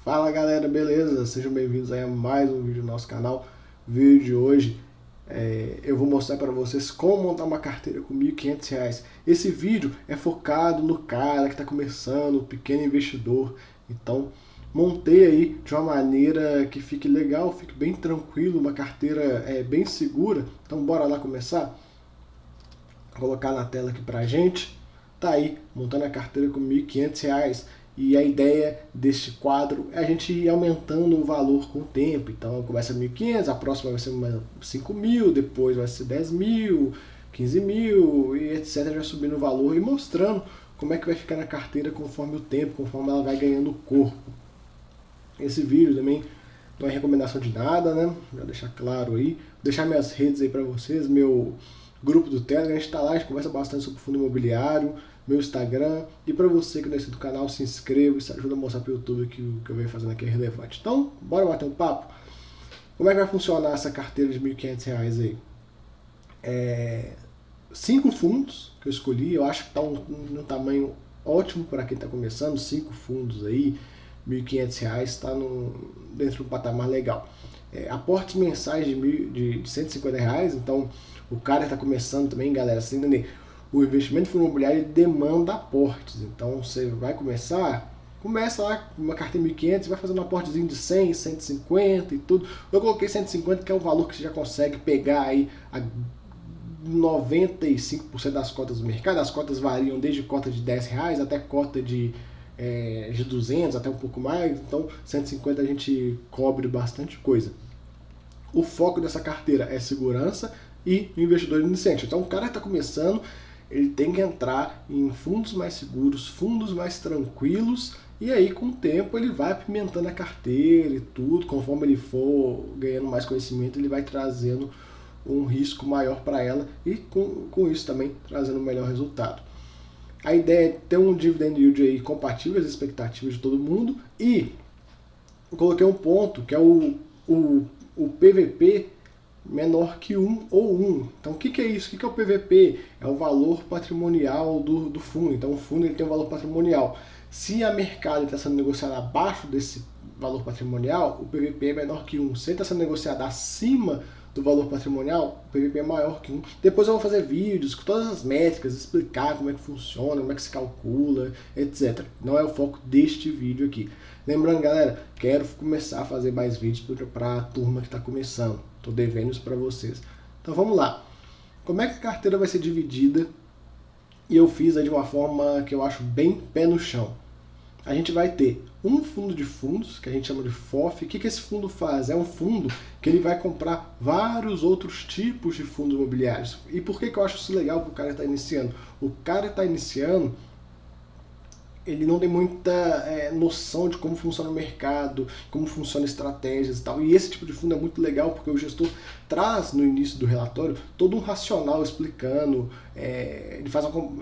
Fala galera, beleza? Sejam bem-vindos a mais um vídeo do nosso canal. O vídeo de hoje eu vou mostrar para vocês como montar uma carteira com R$ 1.500. Esse vídeo é focado no cara que está começando, o pequeno investidor. Então, montei aí de uma maneira que fique legal, fique bem tranquilo, uma carteira bem segura. Então, bora lá começar? Vou colocar na tela aqui pra gente. Tá aí, montando a carteira com R$ 1.500. E a ideia deste quadro é a gente ir aumentando o valor com o tempo. Então começa 1.500, a próxima vai ser 5.000, depois vai ser 10.000, 15.000 e etc. Já subindo o valor e mostrando como é que vai ficar na carteira conforme o tempo, conforme ela vai ganhando corpo. Esse vídeo também não é recomendação de nada, né? Já deixar claro aí. Vou deixar minhas redes aí para vocês, meu grupo do Telegram, a gente está lá, a gente conversa bastante sobre fundo imobiliário, meu Instagram, e para você que não é inscrito do canal, se inscreva, isso ajuda a mostrar para o YouTube que o que eu venho fazendo aqui é relevante. Então, bora bater um papo? Como é que vai funcionar essa carteira de R$ 1.500 aí? 5 fundos que eu escolhi, eu acho que está um tamanho ótimo para quem está começando, 5 fundos aí, R$ 1.500 está dentro de um patamar legal. Aportes mensais de R$ 150, então o cara está começando também, galera, você entender, o investimento fundo imobiliário demanda aportes, então você vai começa lá uma carteira R$ 1.500, vai fazendo um aportezinho de 100, 150 e tudo. Eu coloquei 150, que é o valor que você já consegue pegar aí a 95% das cotas do mercado. As cotas variam desde cota de R$ 10 até cota de 200, até um pouco mais, então 150 a gente cobre bastante coisa. O foco dessa carteira é segurança e investidor iniciante. Então o cara que está começando, ele tem que entrar em fundos mais seguros, fundos mais tranquilos, e aí com o tempo ele vai apimentando a carteira e tudo, conforme ele for ganhando mais conhecimento, ele vai trazendo um risco maior para ela e com isso também trazendo um melhor resultado. A ideia é ter um dividend yield aí compatível às expectativas de todo mundo, e eu coloquei um ponto que é o PVP menor que 1 ou 1. Então o que é isso? O que é o PVP? É o valor patrimonial do fundo. Então o fundo ele tem um valor patrimonial. Se a mercado está sendo negociada abaixo desse valor patrimonial, o PVP é menor que 1. Se ele está sendo negociado acima do valor patrimonial, o PVP é maior que 1. Depois eu vou fazer vídeos com todas as métricas, explicar como é que funciona, como é que se calcula, etc. Não é o foco deste vídeo aqui. Lembrando, galera, quero começar a fazer mais vídeos para a turma que está começando. Estou devendo isso para vocês. Então vamos lá. Como é que a carteira vai ser dividida? E eu fiz de uma forma que eu acho bem pé no chão. A gente vai ter um fundo de fundos, que a gente chama de FOF. O que esse fundo faz? É um fundo que ele vai comprar vários outros tipos de fundos imobiliários. E por que eu acho isso legal para o cara que está iniciando? O cara que está iniciando, ele não tem muita noção de como funciona o mercado, como funciona estratégias e tal. E esse tipo de fundo é muito legal porque o gestor traz no início do relatório todo um racional explicando, ele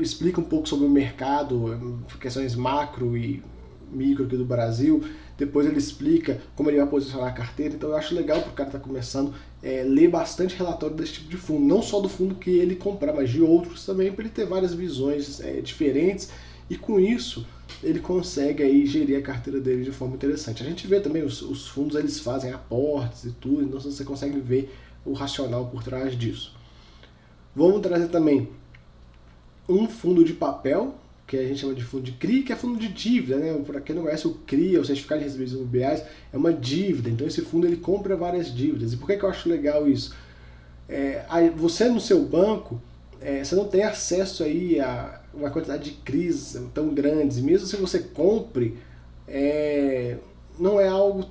explica um pouco sobre o mercado, questões macro e micro aqui do Brasil. Depois ele explica como ele vai posicionar a carteira. Então eu acho legal para o cara que está começando ler bastante relatório desse tipo de fundo. Não só do fundo que ele comprar, mas de outros também, para ele ter várias visões diferentes. E com isso, ele consegue aí gerir a carteira dele de forma interessante. A gente vê também os fundos, eles fazem aportes e tudo, então você consegue ver o racional por trás disso. Vamos trazer também um fundo de papel, que a gente chama de fundo de CRI, que é fundo de dívida, né? Para quem não conhece, o CRI, o Certificado de Recebíveis Imobiliários, é uma dívida. Então esse fundo ele compra várias dívidas. E por que eu acho legal isso? Você no seu banco, você não tem acesso aí a uma quantidade de CRIs tão grandes, mesmo se você compre, não é algo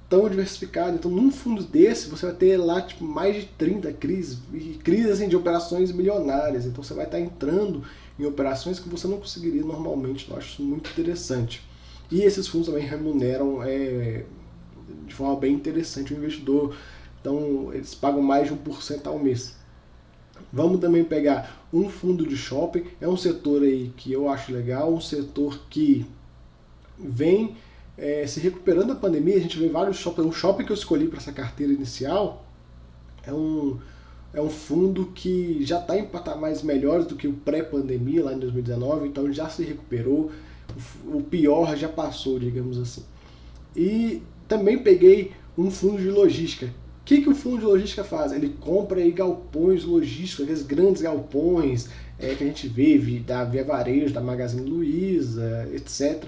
tão diversificado. Então num fundo desse você vai ter lá mais de 30 CRIs, e CRIs assim, de operações milionárias, então você vai estar entrando em operações que você não conseguiria normalmente. Eu acho isso muito interessante. E esses fundos também remuneram de forma bem interessante o investidor, então eles pagam mais de 1% ao mês. Vamos também pegar um fundo de shopping, é um setor aí que eu acho legal, um setor que vem se recuperando da pandemia. A gente vê vários shoppings. O shopping que eu escolhi para essa carteira inicial é um fundo que já está em patamares melhores do que o pré-pandemia, lá em 2019, então ele já se recuperou, o pior já passou, digamos assim. E também peguei um fundo de logística. O que o fundo de logística faz? Ele compra aí galpões logísticos, aqueles grandes galpões que a gente vê da Via Varejo, da Magazine Luiza, etc.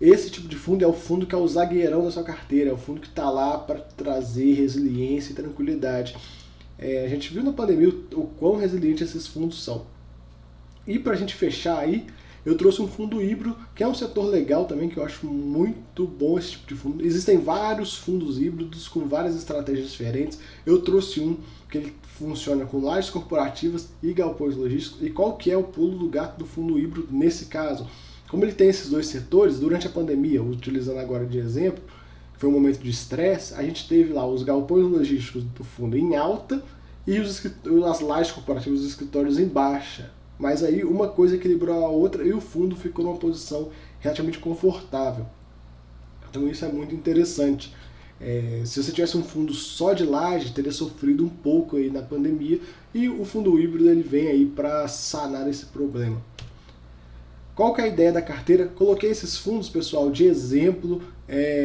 Esse tipo de fundo é o fundo que é o zagueirão da sua carteira, é o fundo que está lá para trazer resiliência e tranquilidade. A gente viu na pandemia o quão resilientes esses fundos são. E para a gente fechar aí, eu trouxe um fundo híbrido, que é um setor legal também, que eu acho muito bom esse tipo de fundo. Existem vários fundos híbridos com várias estratégias diferentes. Eu trouxe um que ele funciona com lajes corporativas e galpões logísticos. E qual que é o pulo do gato do fundo híbrido nesse caso? Como ele tem esses dois setores, durante a pandemia, utilizando agora de exemplo, que foi um momento de estresse, a gente teve lá os galpões logísticos do fundo em alta e as lajes corporativas, os escritórios em baixa. Mas aí uma coisa equilibrou a outra e o fundo ficou numa posição relativamente confortável. Então isso é muito interessante. Se você tivesse um fundo só de laje, teria sofrido um pouco aí na pandemia, e o fundo híbrido ele vem aí para sanar esse problema. Qual que é a ideia da carteira? Coloquei esses fundos, pessoal, de exemplo,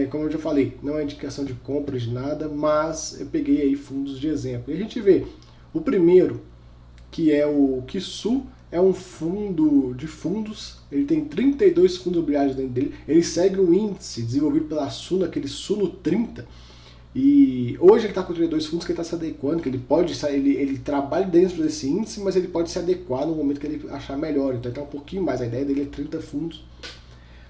como eu já falei, não é indicação de compra de nada, mas eu peguei aí fundos de exemplo. E a gente vê, o primeiro, que é o Kisu, é um fundo de fundos, ele tem 32 fundos imobiliários dentro dele, ele segue um índice desenvolvido pela Suno, aquele Suno 30, e hoje ele está com 32 fundos que ele está se adequando, que ele trabalha dentro desse índice, mas ele pode se adequar no momento que ele achar melhor, então ele está um pouquinho mais, a ideia dele é 30 fundos.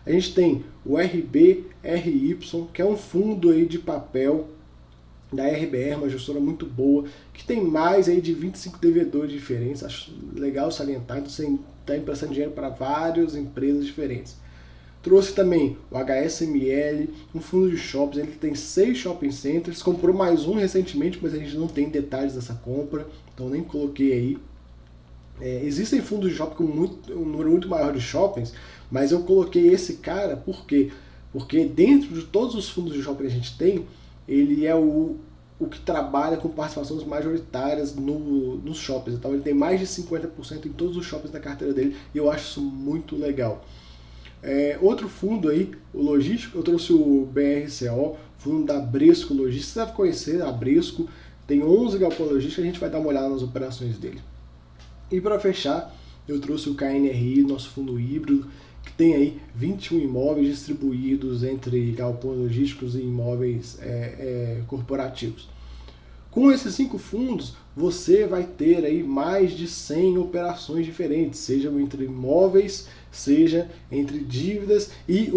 A gente tem o RBRY, que é um fundo aí de papel da RBR, uma gestora muito boa, que tem mais aí de 25 devedores diferentes, acho legal salientar, então você está emprestando dinheiro para várias empresas diferentes. Trouxe também o HSML, um fundo de shoppings, ele tem 6 shopping centers, comprou mais um recentemente, mas a gente não tem detalhes dessa compra, então nem coloquei aí. Existem fundos de shopping com um número muito maior de shoppings, mas eu coloquei esse cara, por quê? Porque dentro de todos os fundos de shopping que a gente tem, ele é o que trabalha com participações majoritárias nos shoppings. Então ele tem mais de 50% em todos os shoppings da carteira dele, e eu acho isso muito legal. Outro fundo aí, o logístico, eu trouxe o BRCO, fundo da Bresco Logística. Você deve conhecer a Bresco, tem 11 galpões logísticos, a gente vai dar uma olhada nas operações dele. E para fechar, eu trouxe o KNRI, nosso fundo híbrido, que tem aí 21 imóveis distribuídos entre galpões logísticos e imóveis corporativos. Com esses 5 fundos, você vai ter aí mais de 100 operações diferentes, seja entre imóveis, seja entre dívidas e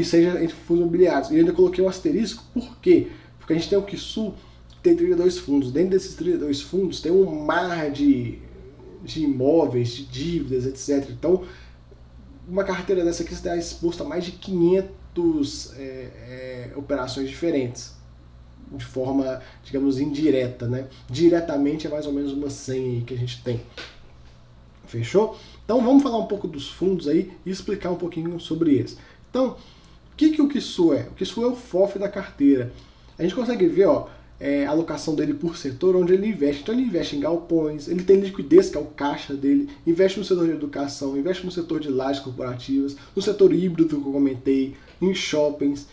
seja entre fundos imobiliários. E eu ainda coloquei um asterisco, por quê? Porque a gente tem o Kisu, que tem 32 fundos. Dentro desses 32 fundos tem um mar de imóveis, de dívidas, etc. Então, uma carteira dessa aqui está exposta a mais de 500 operações diferentes, de forma, digamos, indireta, né? Diretamente é mais ou menos umas 100 aí que a gente tem. Fechou? Então vamos falar um pouco dos fundos aí e explicar um pouquinho sobre eles. Então, o que o Kisu é? O Kisu é o FOF da carteira. A gente consegue ver, ó, a alocação dele por setor, onde ele investe. Então ele investe em galpões, ele tem liquidez, que é o caixa dele, investe no setor de educação, investe no setor de lajes corporativas, no setor híbrido que eu comentei, em shoppings,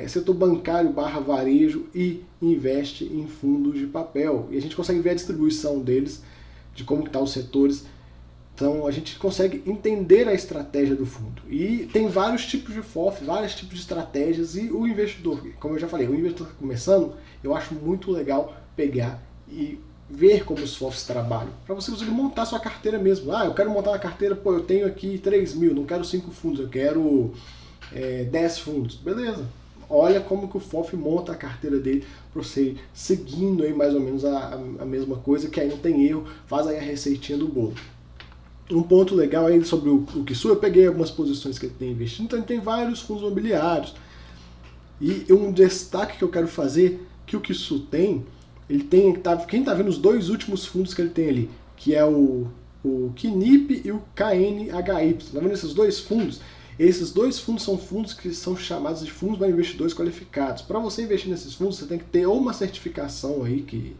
setor bancário / varejo, e investe em fundos de papel. E a gente consegue ver a distribuição deles, de como estão os setores. Então a gente consegue entender a estratégia do fundo. E tem vários tipos de FOF, vários tipos de estratégias, e o investidor, como eu já falei, o investidor está começando, eu acho muito legal pegar e ver como os FOFs trabalham, para você conseguir montar sua carteira mesmo. Eu quero montar uma carteira, eu tenho aqui 3 mil, não quero 5 fundos, eu quero 10 fundos. Beleza, olha como que o FOF monta a carteira dele para você ir seguindo aí mais ou menos a mesma coisa, que aí não tem erro, faz aí a receitinha do bolo. Um ponto legal aí sobre o Kisu, eu peguei algumas posições que ele tem investido, então ele tem vários fundos imobiliários. E um destaque que eu quero fazer, que o Kisu tem, quem está vendo os 2 últimos fundos que ele tem ali, que é o KNIP e o KNHY. Tá vendo esses 2 fundos? Esses 2 fundos são fundos que são chamados de fundos para investidores qualificados. Para você investir nesses fundos, você tem que ter ou uma certificação aí que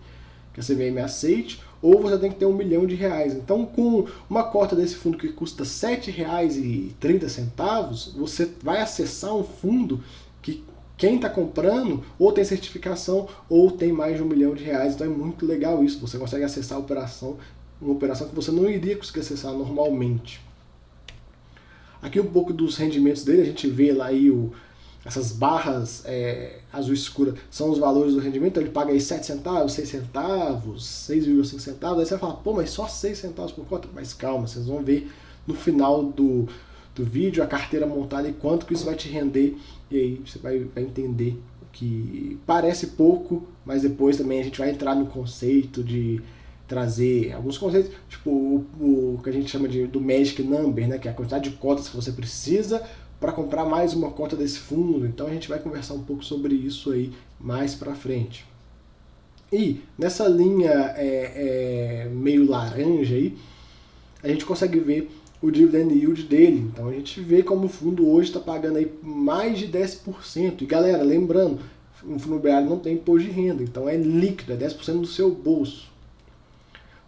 a CVM aceite, ou você tem que ter R$1 milhão. Então, com uma cota desse fundo que custa R$7,30, você vai acessar um fundo que quem está comprando ou tem certificação ou tem mais de R$1 milhão, então é muito legal isso, você consegue acessar a operação, uma operação que você não iria conseguir acessar normalmente. Aqui um pouco dos rendimentos dele, a gente vê lá aí essas barras azul escura são os valores do rendimento, então ele paga aí 7 centavos, 6 centavos, 6,5 centavos, aí você vai falar, pô, mas só 6 centavos por cota? Mas calma, vocês vão ver no final do vídeo a carteira montada e quanto que isso vai te render, e aí você vai entender que parece pouco, mas depois também a gente vai entrar no conceito de trazer alguns conceitos, tipo o que a gente chama do Magic Number, né, que é a quantidade de cotas que você precisa para comprar mais uma cota desse fundo. Então a gente vai conversar um pouco sobre isso aí mais para frente. E nessa linha meio laranja aí, a gente consegue ver o dividend yield dele. Então a gente vê como o fundo hoje está pagando aí mais de 10%. E galera, lembrando, um fundo imobiliário não tem imposto de renda, então é líquido, é 10% do seu bolso.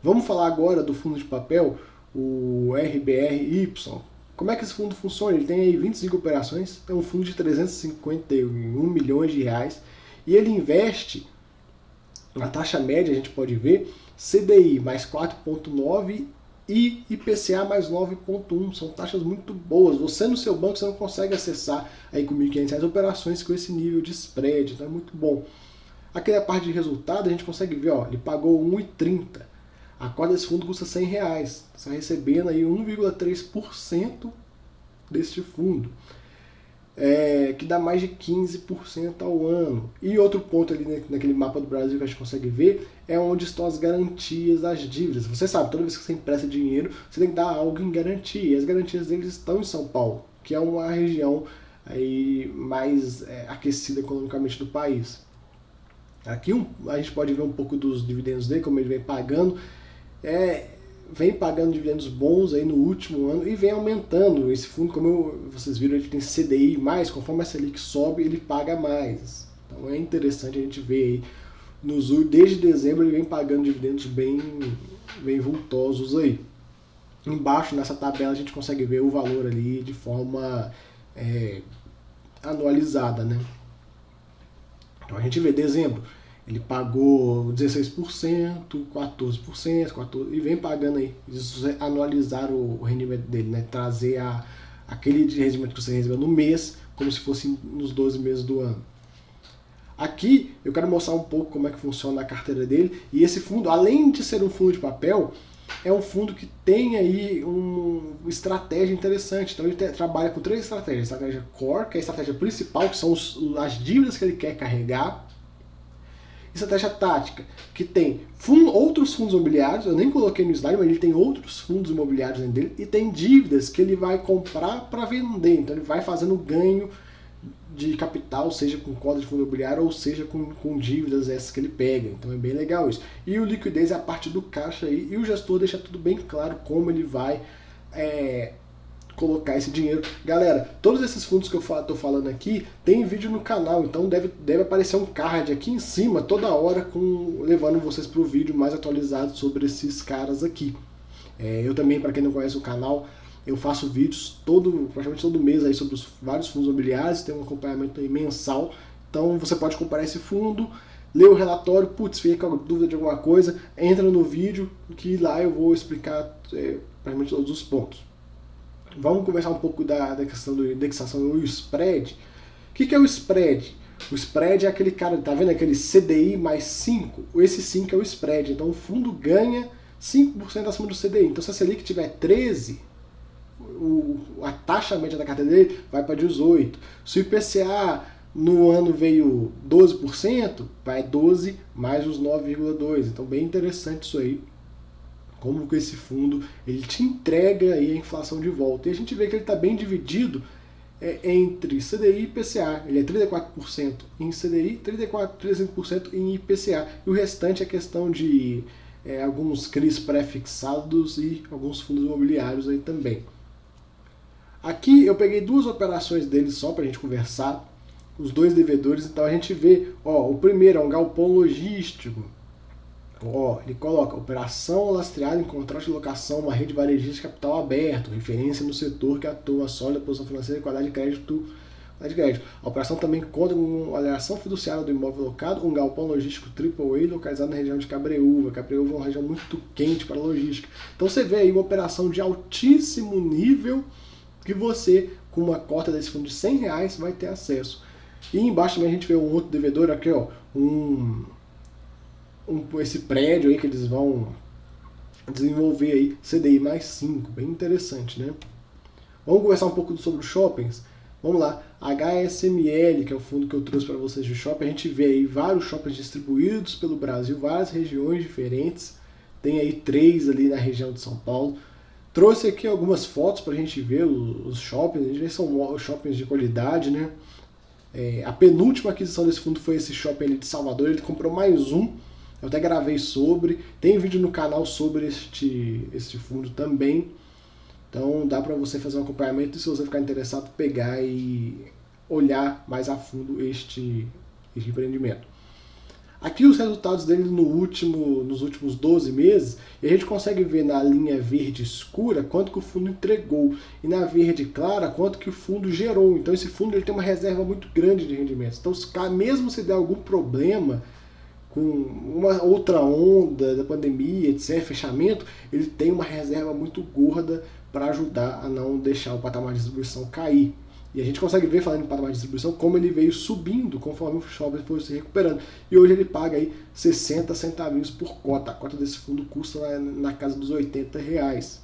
Vamos falar agora do fundo de papel, o RBRY. Como é que esse fundo funciona? Ele tem aí 25 operações, é um fundo de 351 milhões de reais e ele investe, a taxa média a gente pode ver, CDI mais 4,9 e IPCA mais 9,1. São taxas muito boas. Você no seu banco você não consegue acessar aí com R$ 1.500 operações com esse nível de spread, então é muito bom. Aqui na parte de resultado a gente consegue ver, ó, ele pagou 1,30. A cota desse fundo custa R$100. Você está recebendo aí 1,3% deste fundo, que dá mais de 15% ao ano. E outro ponto ali naquele mapa do Brasil que a gente consegue ver é onde estão as garantias das dívidas. Você sabe, toda vez que você empresta dinheiro, você tem que dar algo em garantia. E as garantias deles estão em São Paulo, que é uma região aí mais aquecida economicamente do país. Aqui a gente pode ver um pouco dos dividendos dele, como ele vem pagando. Vem pagando dividendos bons aí no último ano e vem aumentando. Esse fundo, como vocês viram, ele tem CDI mais, conforme a Selic sobe, ele paga mais. Então é interessante a gente ver aí, desde dezembro ele vem pagando dividendos bem vultosos aí. Embaixo nessa tabela a gente consegue ver o valor ali de forma anualizada, né? Então a gente vê dezembro, ele pagou 16%, 14%, e vem pagando aí. Isso é anualizar o rendimento dele, né? Trazer aquele rendimento que você recebeu no mês, como se fosse nos 12 meses do ano. Aqui eu quero mostrar um pouco como é que funciona a carteira dele. E esse fundo, além de ser um fundo de papel, é um fundo que tem aí uma estratégia interessante. Então ele trabalha com 3 estratégias. A estratégia core, que é a estratégia principal, que são as dívidas que ele quer carregar. Estratégia tática, que tem outros fundos imobiliários, eu nem coloquei no slide, mas ele tem outros fundos imobiliários dentro dele, e tem dívidas que ele vai comprar para vender. Então ele vai fazendo ganho de capital, seja com cota de fundo imobiliário ou seja com dívidas essas que ele pega. Então é bem legal isso. E o liquidez é a parte do caixa aí, e o gestor deixa tudo bem claro como ele vai colocar esse dinheiro. Galera, todos esses fundos que eu tô falando aqui tem vídeo no canal, então deve aparecer um card aqui em cima toda hora levando vocês para o vídeo mais atualizado sobre esses caras aqui. Eu também, para quem não conhece o canal, eu faço vídeos praticamente todo mês aí sobre os vários fundos imobiliários, tem um acompanhamento aí mensal, então você pode comparar esse fundo, ler o relatório, fica com dúvida de alguma coisa, entra no vídeo que lá eu vou explicar praticamente todos os pontos. Vamos conversar um pouco da questão da indexação e o spread. O que é o spread? O spread é aquele cara, tá vendo aquele CDI mais 5? Esse 5 é o spread, então o fundo ganha 5% acima do CDI. Então se a Selic tiver 13, a taxa média da carteira dele vai para 18. Se o IPCA no ano veio 12%, vai 12 mais os 9,2. Então bem interessante isso aí. Como que esse fundo ele te entrega aí a inflação de volta. E a gente vê que ele está bem dividido entre CDI e IPCA. Ele é 34% em CDI, 35% em IPCA. E o restante é questão de alguns CRIs pré-fixados e alguns fundos imobiliários aí também. Aqui eu peguei 2 operações dele só para a gente conversar, os 2 devedores. Então a gente vê, o primeiro é um galpão logístico. Ele coloca operação lastreada em contrato de locação, uma rede varejista de capital aberto, referência no setor que atua, sólida posição financeira e qualidade de crédito de crédito. A operação também conta com uma alienação fiduciária do imóvel locado, um galpão logístico AAA localizado na região de Cabreúva. Cabreúva é uma região muito quente para logística. Então você vê aí uma operação de altíssimo nível que você, com uma cota desse fundo de R$100, vai ter acesso. E embaixo também a gente vê um outro devedor aqui, ó, esse prédio aí que eles vão desenvolver aí, CDI mais 5, bem interessante, né? Vamos conversar um pouco sobre os shoppings. Vamos lá, HSML, que é o fundo que eu trouxe para vocês de shopping, a gente vê aí vários shoppings distribuídos pelo Brasil, várias regiões diferentes, tem aí 3 ali na região de São Paulo. Trouxe aqui algumas fotos para a gente ver os shoppings, a gente vê que são shoppings de qualidade, né? A penúltima aquisição desse fundo foi esse shopping ali de Salvador, ele comprou mais um, eu até gravei sobre, tem vídeo no canal sobre este fundo também. Então dá para você fazer um acompanhamento e se você ficar interessado, pegar e olhar mais a fundo este empreendimento. Aqui os resultados dele nos últimos 12 meses, e a gente consegue ver na linha verde escura quanto que o fundo entregou, e na verde clara quanto que o fundo gerou. Então esse fundo ele tem uma reserva muito grande de rendimentos. Então mesmo se der algum problema com uma outra onda da pandemia, etc., fechamento, ele tem uma reserva muito gorda para ajudar a não deixar o patamar de distribuição cair. E a gente consegue ver, falando em patamar de distribuição, como ele veio subindo conforme o shopping foi se recuperando. E hoje ele paga aí 60 centavinhos por cota. A cota desse fundo custa na casa dos R$80.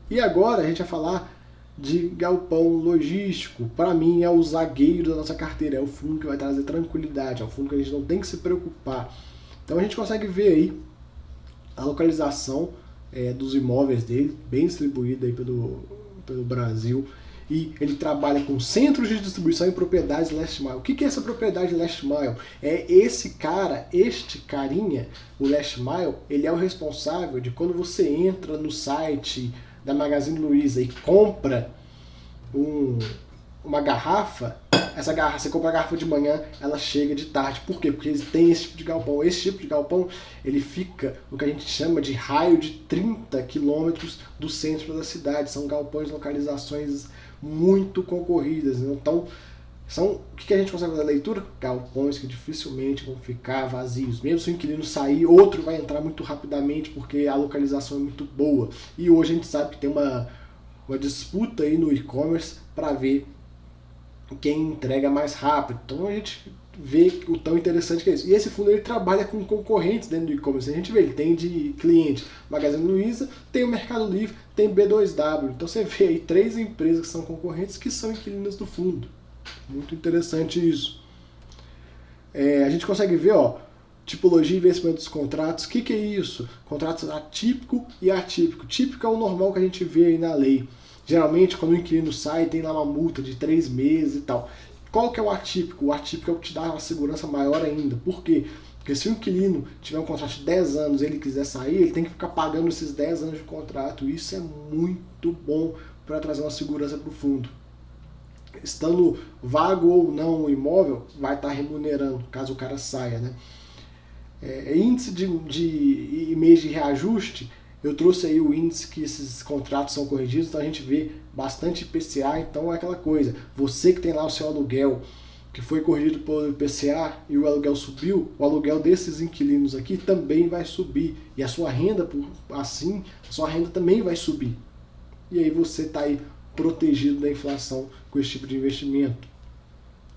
E agora a gente vai falar de galpão logístico. Para mim é o zagueiro da nossa carteira, é o fundo que vai trazer tranquilidade, é um fundo que a gente não tem que se preocupar. Então a gente consegue ver aí a localização dos imóveis dele, bem distribuída aí pelo Brasil. E ele trabalha com centros de distribuição e propriedades last mile. O que é essa propriedade last mile? É este carinha, o last mile, ele é o responsável de quando você entra no site da Magazine Luiza e compra uma garrafa, você compra a garrafa de manhã, ela chega de tarde. Por quê? Porque eles têm esse tipo de galpão. Esse tipo de galpão, ele fica no que a gente chama de raio de 30 quilômetros do centro da cidade. São galpões, localizações muito concorridas. Então, o que a gente consegue fazer a leitura? Galpões que dificilmente vão ficar vazios. Mesmo se o inquilino sair, outro vai entrar muito rapidamente porque a localização é muito boa. E hoje a gente sabe que tem uma disputa aí no e-commerce para ver quem entrega mais rápido. Então a gente vê o tão interessante que é isso. E esse fundo ele trabalha com concorrentes dentro do e-commerce. A gente vê, ele tem de cliente Magazine Luiza, tem o Mercado Livre, tem B2W. Então você vê aí 3 empresas que são concorrentes que são inquilinas do fundo. Muito interessante isso. A gente consegue ver, ó, tipologia e vencimento dos contratos. O que é isso? Contratos atípico e atípico. Típico é o normal que a gente vê aí na lei. Geralmente, quando o inquilino sai, tem lá uma multa de 3 meses e tal. Qual que é o atípico? O atípico é o que te dá uma segurança maior ainda. Por quê? Porque se o inquilino tiver um contrato de 10 anos e ele quiser sair, ele tem que ficar pagando esses 10 anos de contrato. Isso é muito bom para trazer uma segurança para o fundo. Estando vago ou não o imóvel, vai estar remunerando, caso o cara saia, né? Índice de mês de reajuste, eu trouxe aí o índice que esses contratos são corrigidos, então a gente vê bastante IPCA, então é aquela coisa, você que tem lá o seu aluguel, que foi corrigido pelo IPCA e o aluguel subiu, o aluguel desses inquilinos aqui também vai subir, e a sua renda, a sua renda também vai subir. E aí você está aí protegido da inflação com esse tipo de investimento.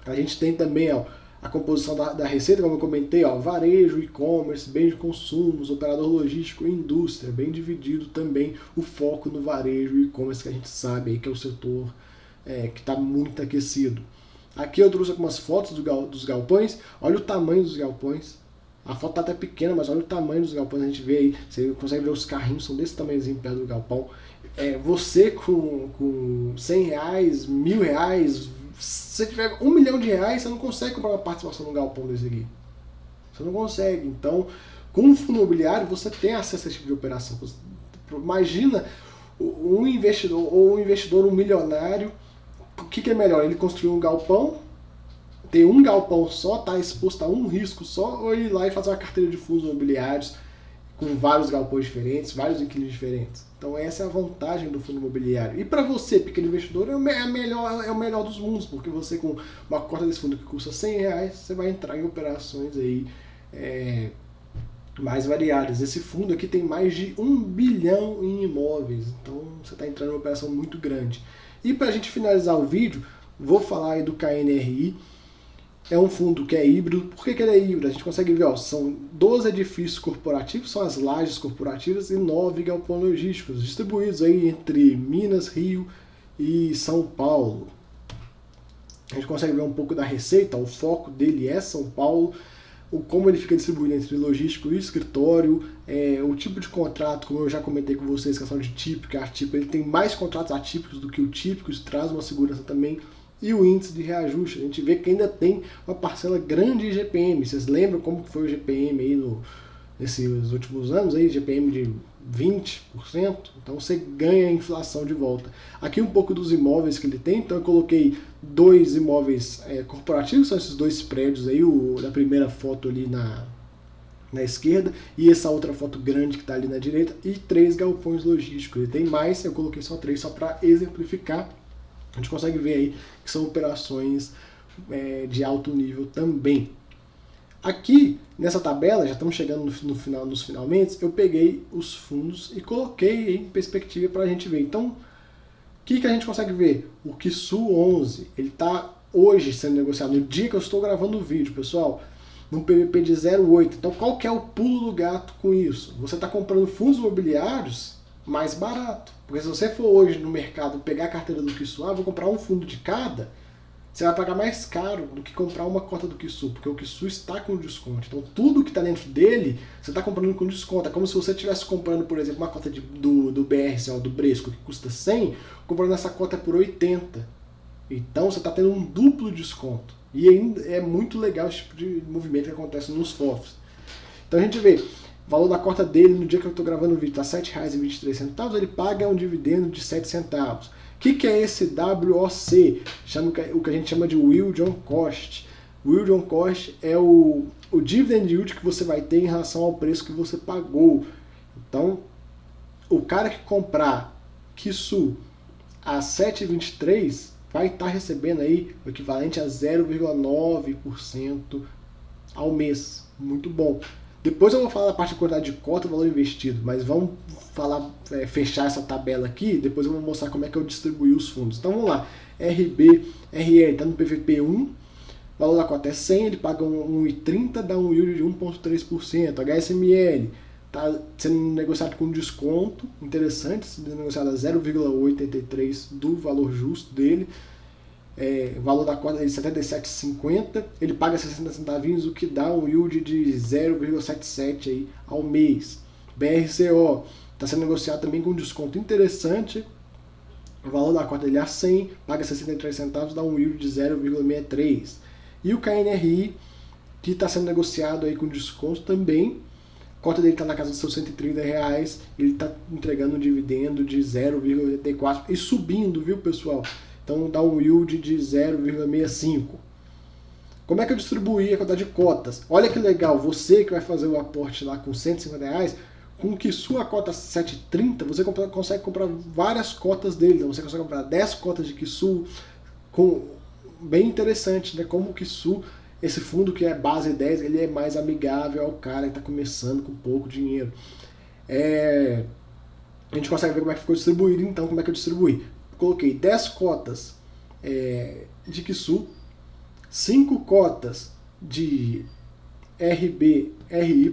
A gente tem também, ó, a composição da receita, como eu comentei, ó, varejo, e-commerce, bens de consumos, operador logístico e indústria, bem dividido também o foco no varejo e e-commerce, que a gente sabe aí que é o setor que está muito aquecido. Aqui eu trouxe algumas fotos dos galpões, olha o tamanho dos galpões, a foto está até pequena, mas olha o tamanho dos galpões, a gente vê aí, você consegue ver os carrinhos, são desse tamanhozinho perto do galpão. Você com R$100, R$1.000, se você tiver R$1 milhão, você não consegue comprar uma participação no galpão desse aqui. Você não consegue. Então, com um fundo imobiliário, você tem acesso a esse tipo de operação. Imagina um investidor, um milionário, o que é melhor? Ele construir um galpão, ter um galpão só, estar exposto a um risco só, ou ir lá e fazer uma carteira de fundos imobiliários com vários galpões diferentes, vários inquilinos diferentes. Então essa é a vantagem do fundo imobiliário. E para você, pequeno investidor, é o melhor dos mundos, porque você com uma cota desse fundo que custa R$100, você vai entrar em operações aí mais variadas. Esse fundo aqui tem mais de 1 bilhão em imóveis, então você está entrando em uma operação muito grande. E para a gente finalizar o vídeo, vou falar aí do KNRI. É um fundo que é híbrido. Por que ele é híbrido? A gente consegue ver, ó, são 12 edifícios corporativos, são as lajes corporativas, e 9 galpões logísticos, distribuídos aí entre Minas, Rio e São Paulo. A gente consegue ver um pouco da receita, o foco dele é São Paulo, como ele fica distribuído entre logístico e escritório, o tipo de contrato, como eu já comentei com vocês, questão de típico e atípico, ele tem mais contratos atípicos do que o típico, isso traz uma segurança também. E o índice de reajuste, a gente vê que ainda tem uma parcela grande de GPM. Vocês lembram como foi o GPM aí nesses últimos anos, aí, GPM de 20%? Então você ganha a inflação de volta. Aqui um pouco dos imóveis que ele tem, então eu coloquei 2 imóveis corporativos, são esses 2 prédios aí, da primeira foto ali na esquerda, e essa outra foto grande que está ali na direita, e 3 galpões logísticos. Ele tem mais, eu coloquei só 3 só para exemplificar. A gente consegue ver aí que são operações de alto nível também. Aqui, nessa tabela, já estamos chegando nos finalmente, eu peguei os fundos e coloquei em perspectiva para a gente ver. Então, o que a gente consegue ver? O KISU 11, ele está hoje sendo negociado, no dia que eu estou gravando o vídeo, pessoal, num PVP de 0,8. Então, qual que é o pulo do gato com isso? Você está comprando fundos imobiliários mais barato. Porque se você for hoje no mercado pegar a carteira do KISU, vou comprar um fundo de cada, você vai pagar mais caro do que comprar uma cota do KISU, porque o KISU está com desconto. Então tudo que está dentro dele, você está comprando com desconto. É como se você estivesse comprando, por exemplo, uma cota do BRCO, do Bresco, que custa 100, comprando essa cota por 80. Então você está tendo um duplo desconto. E ainda é muito legal esse tipo de movimento que acontece nos FOFs. Então a gente vê, o valor da cota dele, no dia que eu estou gravando o vídeo, está R$ 7,23, ele paga um dividendo de 7 centavos. O que é esse WOC? O que a gente chama de Yield on Cost. O Yield on Cost é o dividend yield que você vai ter em relação ao preço que você pagou. Então, o cara que comprar KISU a 7,23 vai estar recebendo aí o equivalente a 0,9% ao mês. Muito bom. Depois eu vou falar da parte de quantidade de cota e valor investido, mas vamos fechar essa tabela aqui, depois eu vou mostrar como é que eu distribuí os fundos. Então vamos lá, RL está no PVP 1, o valor da cota é 100, ele paga 1,30, dá um yield de 1,3%. HSML está sendo negociado com desconto, interessante, sendo negociado a 0,83 do valor justo dele. O valor da cota é de 77,50, ele paga 60 centavinhos, o que dá um yield de 0,77 aí ao mês. BRCO está sendo negociado também com desconto interessante, o valor da cota dele é 100, paga 63 centavos, dá um yield de 0,63. E o KNRI, que está sendo negociado aí com desconto também, a cota dele está na casa dos seus R$130, ele está entregando um dividendo de 0,84 e subindo, viu, pessoal? Então dá um yield de 0,65. Como é que eu distribuí a quantidade de cotas? Olha que legal, você que vai fazer o aporte lá com R$150, com que sua cota 7,30, você consegue comprar várias cotas dele. Então você consegue comprar 10 cotas de KISU, bem interessante, né? Como o KISU, esse fundo que é base 10, ele é mais amigável ao cara que está começando com pouco dinheiro. A gente consegue ver como é que ficou distribuído, então, como é que eu distribuí. Coloquei 10 cotas de KISU, 5 cotas de RBRY,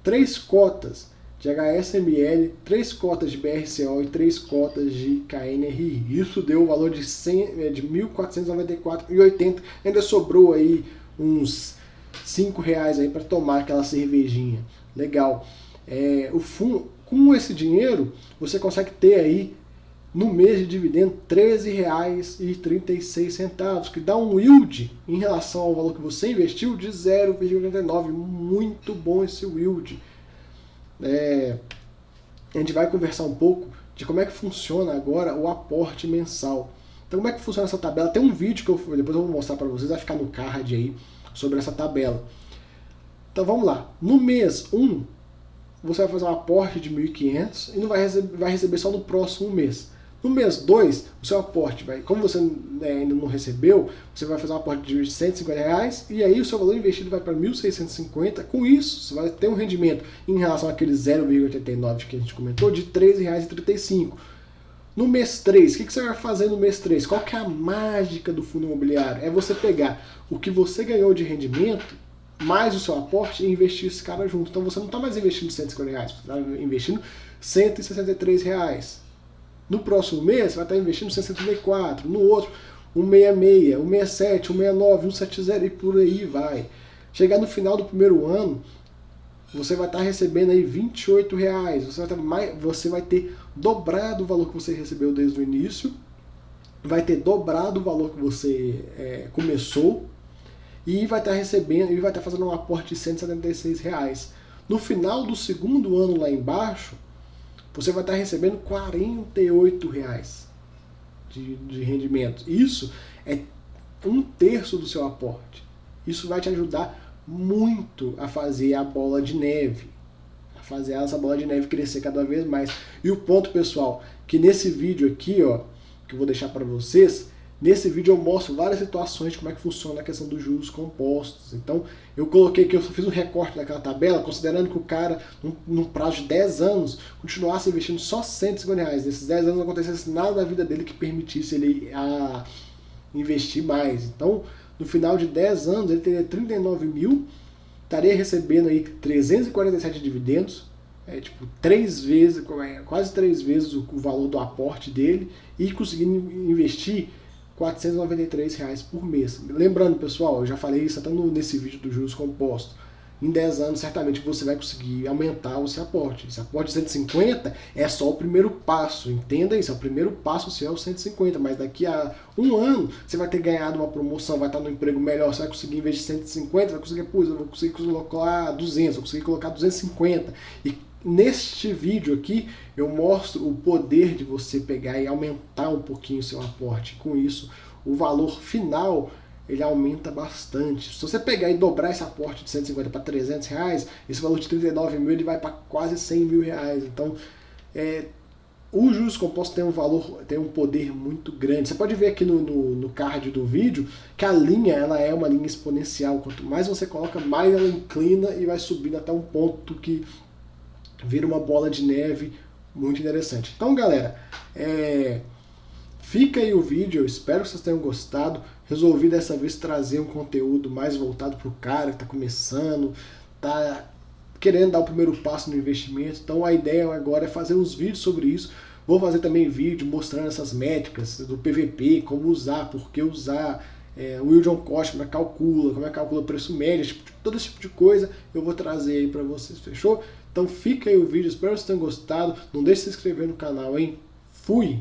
3 cotas de HSML, 3 cotas de BRCO e 3 cotas de KNRI. Isso deu o valor de R$1.494,80. Ainda sobrou aí uns R$5 aí para tomar aquela cervejinha. Legal. O fundo, com esse dinheiro, você consegue ter aí no mês de dividendo R$13,36, que dá um yield em relação ao valor que você investiu de 0,89. Muito bom esse yield. A gente vai conversar um pouco de como é que funciona agora o aporte mensal. Então, como é que funciona essa tabela? Tem um vídeo que depois eu vou mostrar para vocês, vai ficar no card aí sobre essa tabela. Então vamos lá. No mês 1, você vai fazer um aporte de 1.500 e não vai receber só no próximo mês. No mês 2, o seu aporte vai, como você ainda não recebeu, você vai fazer um aporte de R$150 e aí o seu valor investido vai para 1.650. Com isso, você vai ter um rendimento em relação àquele 0,89 que a gente comentou de R$3,35. No mês 3, o que você vai fazer no mês 3? Qual que é a mágica do fundo imobiliário? É você pegar o que você ganhou de rendimento mais o seu aporte e investir esse cara junto. Então você não está mais investindo R$150, você está investindo R$163. No próximo mês você vai estar investindo 174, no outro 166, 167, 169, 170 e por aí vai. Chegar no final do primeiro ano, você vai estar recebendo aí R$28. Você vai ter dobrado o valor que você recebeu desde o início, vai ter dobrado o valor que você começou e vai estar recebendo e vai estar fazendo um aporte de R$176. No final do segundo ano lá embaixo, você vai estar recebendo R$48 de rendimento. Isso é 1/3 do seu aporte. Isso vai te ajudar muito a fazer a bola de neve, a fazer essa bola de neve crescer cada vez mais. E o ponto, pessoal, que nesse vídeo aqui, ó, que eu vou deixar para vocês, nesse vídeo eu mostro várias situações de como é que funciona a questão dos juros compostos. Então, eu coloquei aqui, eu fiz um recorte daquela tabela, considerando que o cara, num prazo de 10 anos, continuasse investindo só R$150. Nesses 10 anos não acontecesse nada na vida dele que permitisse ele investir mais. Então, no final de 10 anos, ele teria 39 mil, estaria recebendo aí 347 dividendos, quase 3 vezes o valor do aporte dele, e conseguindo investir R$493 por mês. Lembrando, pessoal, eu já falei isso até nesse vídeo dos juros compostos. Em 10 anos, certamente você vai conseguir aumentar o seu aporte. Esse aporte de 150 é só o primeiro passo. Entenda isso, é o primeiro passo seu é o 150. Mas daqui a um ano, você vai ter ganhado uma promoção, vai estar no emprego melhor, você vai conseguir investir 150, vai conseguir, eu vou conseguir colocar 200, vou conseguir colocar 250. E neste vídeo aqui, eu mostro o poder de você pegar e aumentar um pouquinho o seu aporte. Com isso, o valor final ele aumenta bastante. Se você pegar e dobrar esse aporte de 150 para R$300, esse valor de 39 mil ele vai para quase 100 mil reais. Então, os juros compostos tem um poder muito grande. Você pode ver aqui no card do vídeo que a linha ela é uma linha exponencial. Quanto mais você coloca, mais ela inclina e vai subindo até um ponto que vira uma bola de neve muito interessante. Então, galera, fica aí o vídeo, eu espero que vocês tenham gostado. Resolvi dessa vez trazer um conteúdo mais voltado para o cara que está começando, está querendo dar o primeiro passo no investimento. Então a ideia agora é fazer uns vídeos sobre isso. Vou fazer também vídeo mostrando essas métricas do PVP, como usar, por que usar, o yield on cost, como é que calcula o preço médio, todo esse tipo de coisa eu vou trazer aí para vocês, fechou? Então fica aí o vídeo, espero que vocês tenham gostado. Não deixe de se inscrever no canal, hein? Fui!